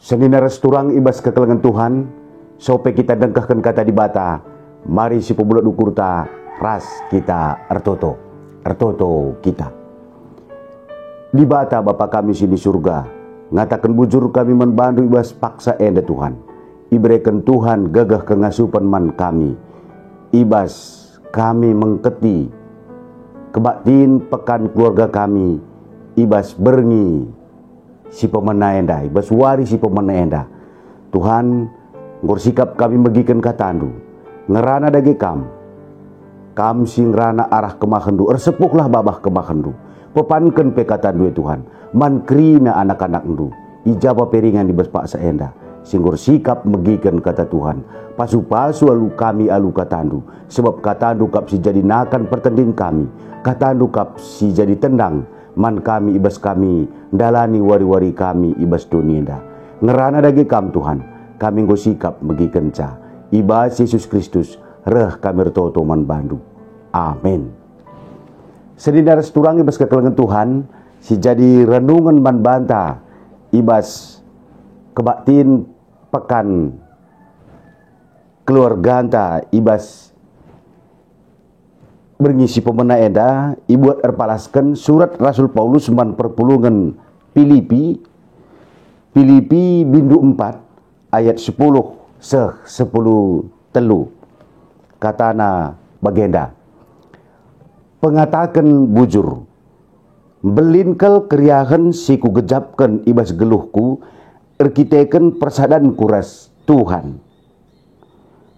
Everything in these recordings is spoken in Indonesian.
Senina resturang ibas kekelengan Tuhan, sope kita dengkahkan kata di bata, mari si pebulat ukurta, ras kita ertoto kita. Di bata Bapa kami sini surga, ngatakan bujur kami membantu ibas paksa enda Tuhan. Iberikan Tuhan gagah kengasupan man kami, ibas kami mengketi, kebaktin pekan keluarga kami, ibas berngi, si pemenaenda, ibas wari si pemenaenda. Tuhan, ngor sikap kami megikan katandu, ngerana dagi kam sing rana arah kemahendu, ersepuklah babah kemahendu, pepanken pe katandu Tuhan, man krina anak-anak ndu, ijaba peringan ibas paksa enda, singgur sikap megikan kata Tuhan, pasu-pasu alu kami alu katandu, sebab katandu kap si jadi nakan pertendin kami, katandu kap si jadi tendang, man kami ibas kami dalani wari-wari kami ibas dunia ngerana dagi kam Tuhan kami nggo sikap megi kenca ibas Yesus Kristus reh kami retoto man bandu amin. Sedina resturang ibas kekelengan Tuhan si jadi renungan man banta ibas kebaktin pekan keluarganta ibas berngisi pemena enda ibuat erpalaskan surat Rasul Paulus man perpulungan Filipi bindu 4 ayat 10 telu katana bagenda pengatakan bujur belinkel keriahan si ku gejapkan ibas geluhku erkiteken persadan kuras Tuhan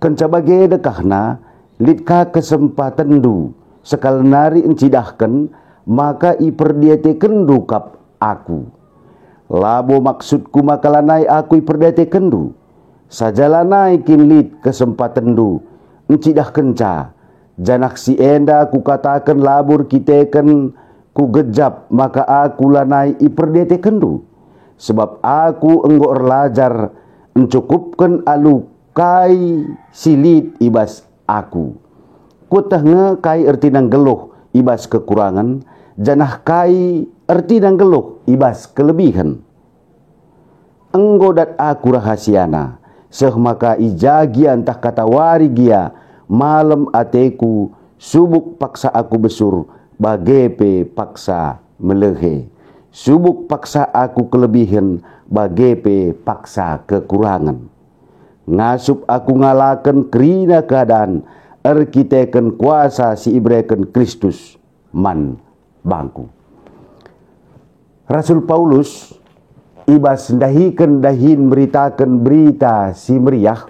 kenca bage dekahna litka kesempatan du sekal nari encidahkan maka iperdietekan du kap aku labo maksudku maka lanai aku iperdietekan du sajalanai kinlit kesempatan du encidahkan ca janak si enda ku katakan labur kiteken ku gejap maka aku lanai iperdietekan du sebab aku enggo erlajar encukupkan alu kai silit ibas aku kutah nge kai erti nang geluh ibas kekurangan janah kai erti nang geluh ibas kelebihan enggo dat aku rahasiana seh maka ijagi antah kata wari gia malam ateku subuk paksa aku besur bagepe paksa melehe subuk paksa aku kelebihan bagepe paksa kekurangan ngasup aku ngalakan kerina keadaan erkiteken kuasa si ibreken Kristus man bangku. Rasul Paulus ibas dahikan dahin beritakan berita si meriah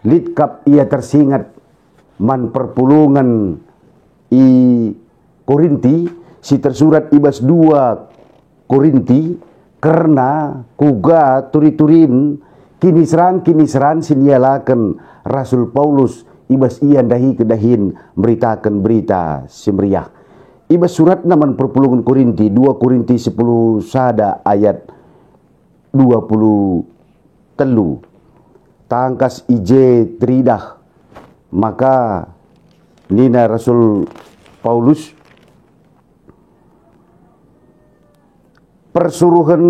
litkap ia tersingat man perpulungan i Korinti si tersurat ibas 2 Korinti karena kuga turi-turin kini seran sinialakan Rasul Paulus ibas ian dahi kedahin beritakan berita simriyah ibas surat naman perpulungan Korinti 2 Korinti 10 sada ayat 20 telu tangkas ije tridah maka nina Rasul Paulus persuruhan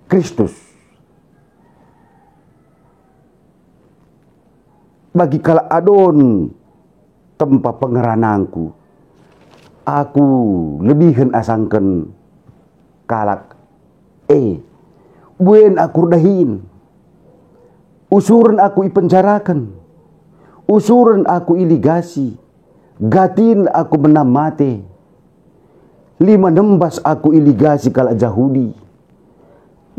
Kristus bagi kala adon tempat pengeranangku aku lebihan asangken kalak buen aku dahin usuran aku ipenjarakan usuran aku iligasi gatin aku menam mate 5 nembas aku iligasi kala Jahudi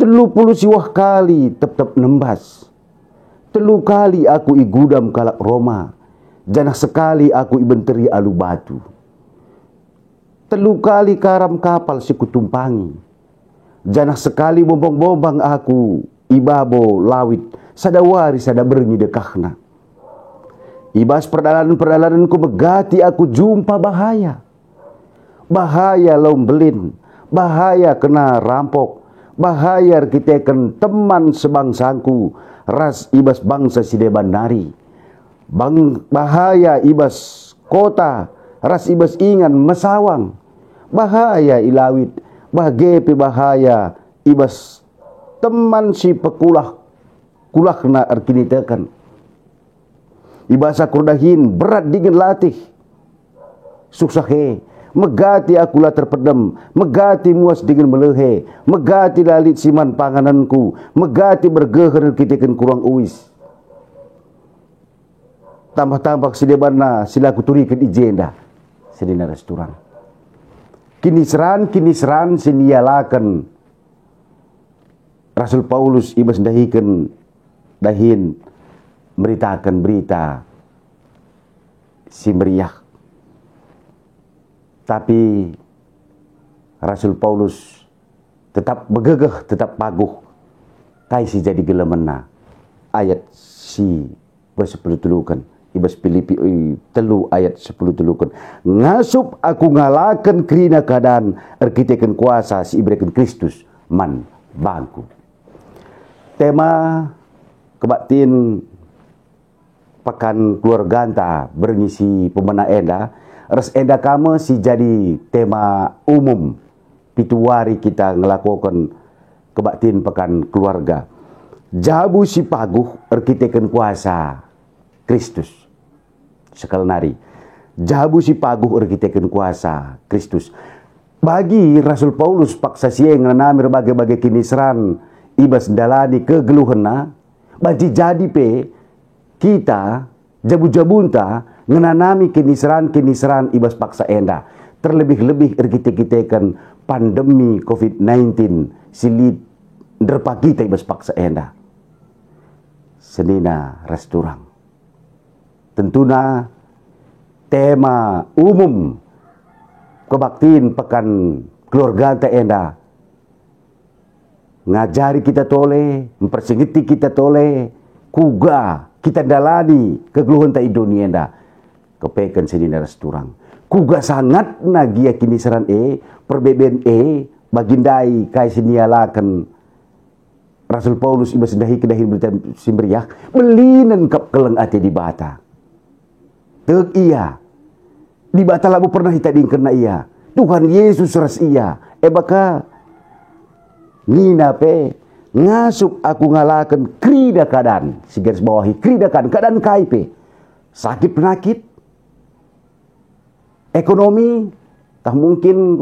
30 siwah kali tetap nembas 3 kali aku igudam kalak Roma janah sekali aku ibenteri alu batu 3 kali karam kapal si kutumpangi janah sekali bombang-bombang aku ibabo lawit sadawari sada berngi dekahna ibas perjalanan-perjalananku begati aku jumpa bahaya bahaya lombelin, bahaya kena rampok, bahaya kita kan teman sebangsangku, ras ibas bangsa sideban nari. Bahaya ibas kota, ras ibas ingan mesawang, bahaya ilawit, bagepe bahaya ibas teman si pekulah na arkinitekan. Ibasa kurdahin berat dingin latih, susah megati akulah terpedam, megati muas dingin melehe, megati lalit siman pangananku, megati bergeher kitekan kurang uis. Tambah-tambah sidebana silaku turikan ijenda sedina restoran. Kini seran sinialakan Rasul Paulus ibas dahin meritakan berita si meriah. Tapi Rasul Paulus tetap begegeh, tetap paguh. Tai si jadi gelemena ayat si bersepuluh tulukan. Ibas Filipi 3 ayat 10 tulukan. Ngasup aku ngalakan kerina keadaan erkitekan kuasa si ibrekan Kristus man bangku. Tema kebaktin pekan keluarga anta berngisi pemena enda. Res enda kama si jadi tema umum pituari kita ngelakukan kebaktin pekan keluarga. Jabu si paguh erkitekan kuasa Kristus. Sekal nari. Jabu si paguh erkitekan kuasa Kristus. Bagi Rasul Paulus paksa sieng nganami berbagai-bagai kinisran ibas dalani kegeluhena. Bagi jadi pe kita jabu-jabunta ngenanami kinisran ibas paksa enda. Terlebih-lebih erkite-kitekan pandemi COVID-19 silit derpa kita ibas paksa enda. Senina restoran. Tentuna tema umum kebaktiin pekan keluarga ta enda ngajari kita tole, mempersingiti kita tole, kuga kita dalani kegeluhan ta dunia enda kepekan sedina restoran. Kuga sangat nagia kinisaran perbeben bagindai kai sinialakan Rasul Paulus ibas dahi kedahin berita simberiah belinan kap keleng ate di bata. Teg iya. Di bata labu pernah hitading kena iya. Tuhan Yesus ras iya. Baka nina pe ngasup aku ngalakan krida keadaan. Si garis bawahi krida keadaan kaipe. Sakit penakit. Ekonomi. Tak mungkin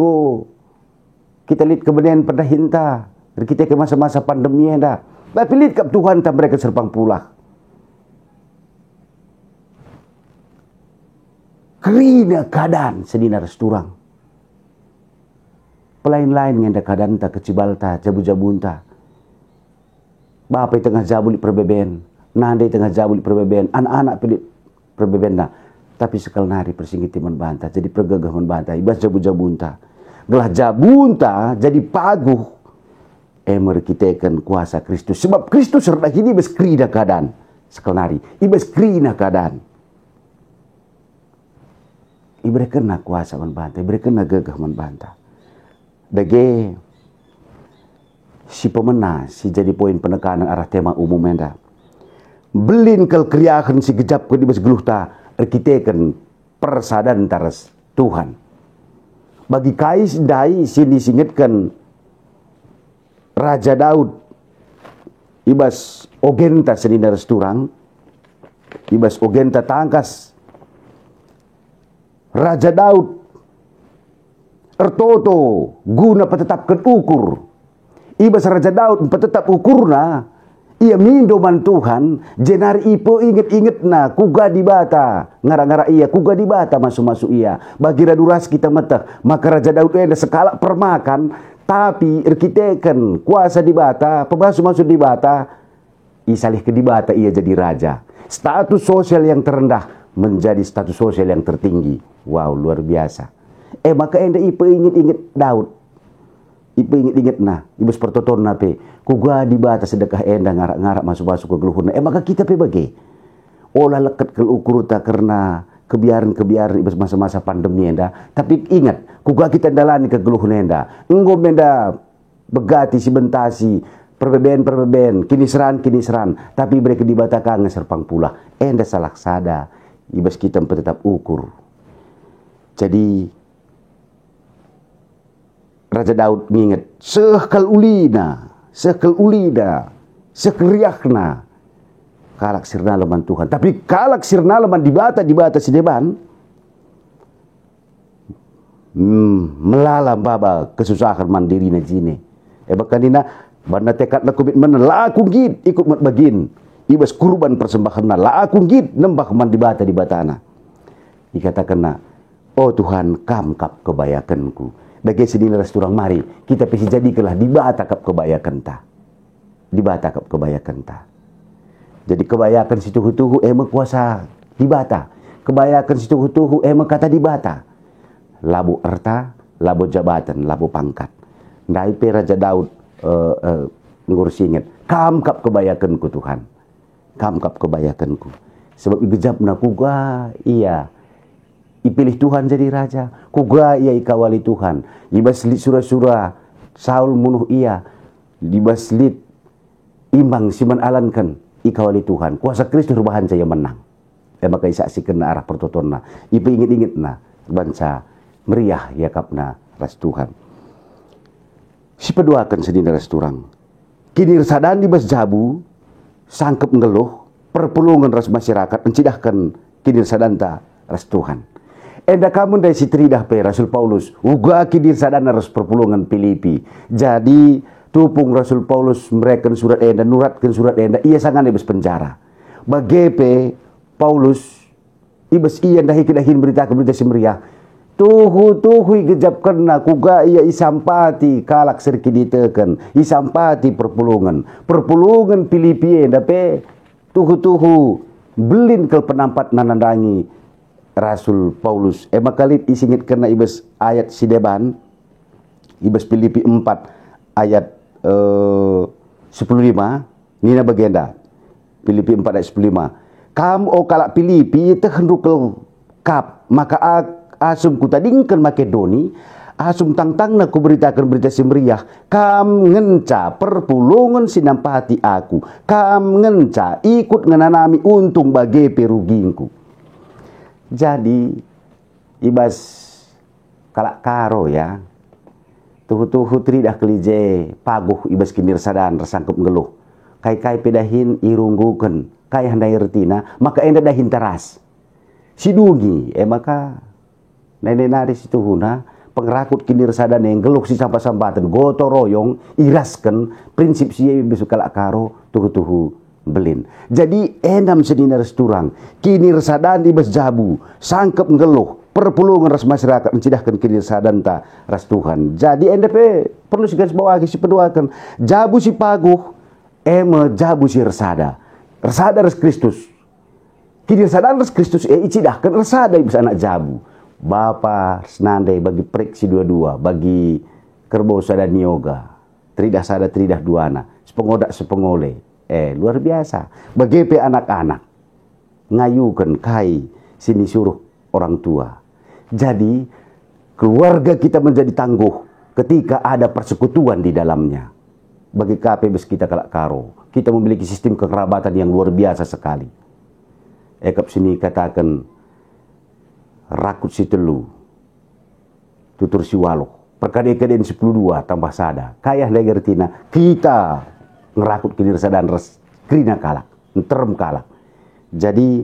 kita lihat kebenaran pada hinta. Kita ke masa-masa pandemi enda. Tapi lihat kap Tuhan tak mereka serpang pulah. Kerina keadaan sedina restoran. Pelain-lain ngenda keadaan tak kecibalta, jabu-jabunta. Bapak tengah jabuli perbeben, nandai tengah jabuli perbeben, anak-anak pilih perbeben na. Tapi sekal nari persingiti membantah, jadi pergagah membantah, ibas jabu-jabunta. Gelah jabunta jadi paguh. Merkitekan kuasa Kristus. Sebab Kristus serta ini ibas kerina keadaan. Sekal nari, ibas kerina keadaan. Iberikan na kuasa membantah, iberikan na gagah membantah. Dage si pemena, si jadi poin penekanan arah tema umum enda. Belin kal kriakan si gejap ke dibas geluhta, erkitekan persadan taras Tuhan. Bagi kais dai sini singetkan Raja Daud ibas ogenta sedina resturang, ibas ogenta tangkas Raja Daud ertoto guna patetapkan ukur. Ibas Raja Daud patetap ukurna ia mindoman Tuhan jenari ipo inget-inget na kuga di bata ngara-ngara ia kuga di bata masuk-masuk ia bagi raduras kita mata maka Raja Daud ada sekala permakan tapi erkitekan kuasa di bata pemasuk-masuk di bata isalih ke di bata ia jadi raja. Status sosial yang terendah menjadi status sosial yang tertinggi. Wow, luar biasa. Maka enda ipe inget-inget Daud. Ipe inget-inget nah, ibus pertoton nape. Kuga di batas sedekah enda ngarak-ngarak masuk-masuk ke geluhurna. Maka kita pe bagi. Olah leket ke ukur ta karena kebiaran ibas masa-masa pandemi enda. Tapi ingat, kuga kita dalani kegeluhan enda. Enggo menda begati si bentasi, perbeben, kini seran. Tapi mereka dibatakan serpang pula. Enda salah sada, ibas kita tetap ukur. Jadi Raja Daud mengingat, sekal ulida, sekeriakna, kalak sirna leman Tuhan. Tapi kalak sirna leman dibata sideban, melalam baba kesusahan mandiri na jine. Bakanina, banda tekad na komitmen la aku gid ikut mat bagin. Ibas kurban persembahan na la aku gid nembah man dibata na. Dikatakan na, oh Tuhan, kam kap kebayakanku. Bagi sedina resturang mari kita pesi jadikanlah dibata kap kebayakan ta. Dibata kap kebayakan ta. Jadi kebayakan si tuhu-tuhu ema kuasa dibata. Kebayakan si tuhu-tuhu ema kata dibata. Labu erta, labu jabatan, labu pangkat. Ndai pe Raja Daud ngurus ingat, kam kap kebayakanku Tuhan. Kam kap kebayakanku. Sebab igejab na kuga iya ipilih Tuhan jadi raja, kuga ia ikawali Tuhan. Ibas lit surah-surah Saul munuh ia, ibas lit imbang siman alankan ikawali Tuhan. Kuasa Kristus rubahan saya menang. Maka isaksikan na arah pertotonna. Ipa inget-inget na bansa meriah yakapna ras Tuhan. Si peduakan sedina ras turang. Kini resadan ibas jabu sangkep ngeluh perpulungan ras masyarakat mencidahkan kini resadanta ras Tuhan. Enda kamu dari si tridah pe Rasul Paulus uga kidir sadana ras perpulungan Filipi. Jadi tupung Rasul Paulus mereka surat enda nuratkan surat enda ia sangat ibas penjara. Bagepe Paulus ibas ia dahin berita semeriah. Tuhu igejap kena kuga ia isampati kalak serki diteken isampati perpulungan Filipi enda pe tuhu belin ke penampat nanandangi Rasul Paulus. Makalit isingit kena ibas ayat sideban ibas Filipi 4 ayat 15 nina bagenda Filipi 4 ayat 15. Kam o kalak Filipi tehendukel kap maka asum kutadingkan Makedoni asum tangtang na kuberitakan berita semeriah kam ngenca perpulungan sinampati aku kam ngenca ikut ngenanami untung bagi perugingku. Jadi ibas kalak karo ya tuhu tridah kelije paguh ibas kinir sadan resangkup ngeluh kai pedahin irungguken kai handai retina maka enda dahin teras sidungi maka nari situhuna pengrakut kinir sadan yang geluh si sampah-sampatan goto royong irasken prinsip siya ibas kalak karo tuhu belin. Jadi enam sedina resturang kinir sadan ibas jabu sangkep ngeluh perpulungan ras masyarakat mencidahkan kinir sadan ta ras Tuhan. Jadi NDP perlu segaris bawahi si peduakan jabu si paguh jabu si resada ras Kristus kinir sadan ras Kristus icidahkan resada ibas anak jabu Bapa senandai bagi prik si dua-dua bagi kerbau sada nioga tridah sada tridah duana sepengodak sepengole luar biasa. Bagi anak-anak ngayukan kai sini suruh orang tua. Jadi keluarga kita menjadi tangguh ketika ada persekutuan di dalamnya. Bagi KPBS kita kalak karo, kita memiliki sistem kekerabatan yang luar biasa sekali. Ekap sini katakan rakut si telu, tutur si walo, perkadaan 12 tambah sada. Kayah legertina kita ngerakut kinir sadan res krina kalak terem kalak. Jadi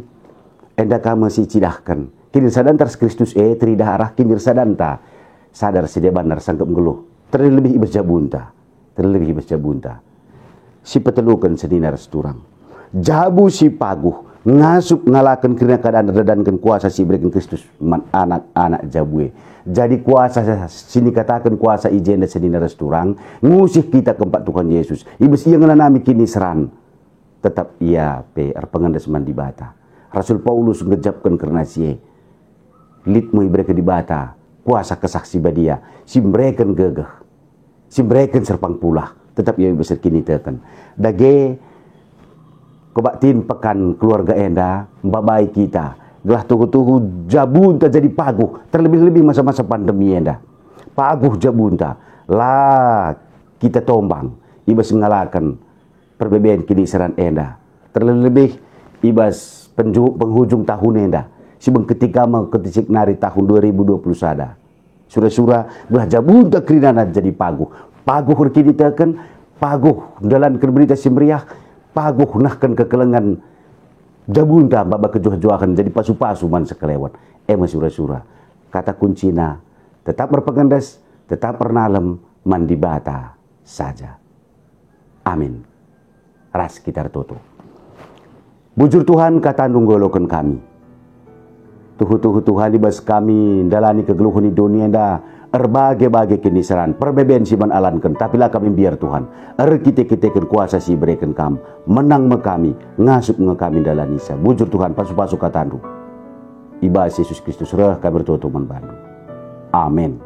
enda kama si cidahkan kinir sadan res Kristus tridah arah kinir sadanta sadar si debanar sangkep ngeluh terlebih ibas jabunta si petelukan sedina res turang jabu si paguh ngasup ngalakan krina keadaan redankan kuasa si berikan Kristus anak-anak jabue. Jadi kuasa sini katakan kuasa ijen dan sedina resturang ngusih kita keempat Tuhan Yesus. Ibis ia ngenanami kini seran tetap ia pengandas mandi bata. Rasul Paulus ngejapkan karena sie litmu mereka di bata kuasa kesaksi badia si mereka gegeh si mereka serpang pula tetap ia besar kini tekan dage kebaktin pekan keluarga enda babai kita Gelah tuhu-tuhu jabunta jadi paguh. Terlebih-lebih masa-masa pandemi enda. Paguh jabunta. Lah kita tombang. Ibas ngalakan perbedaan kini seran enda. Terlebih ibas penghujung tahun enda. Sibang ketika mau ketisik nari tahun 2020 sada. Surah-surah gelah jabunta kerinana jadi paguh. Paguh kini tekan. Paguh dalam berita simriah. Paguh nahkan kekelengan jabunta babak kejuah-juahan jadi pasu-pasu man sekelewat. Surah-surah. Kata kuncina, tetap berpengendas, tetap bernalem, mandi bata saja. Amin. Ras kita tutup. Bujur Tuhan kata nunggolokan kami. Tuhu-tuhu Tuhan ibas kami dalani kegeluhan di dunia dah. Berbagai-bagai kinisaran, perbeben si man alankan, tapi lah kami biar Tuhan. Kita kuasa si berikan kam, menang kami, ngasup kami dalam nisa. Bujur Tuhan, pasu-pasu katandu. Ibas Yesus Kristus reh kami bertutup membantu. Amin.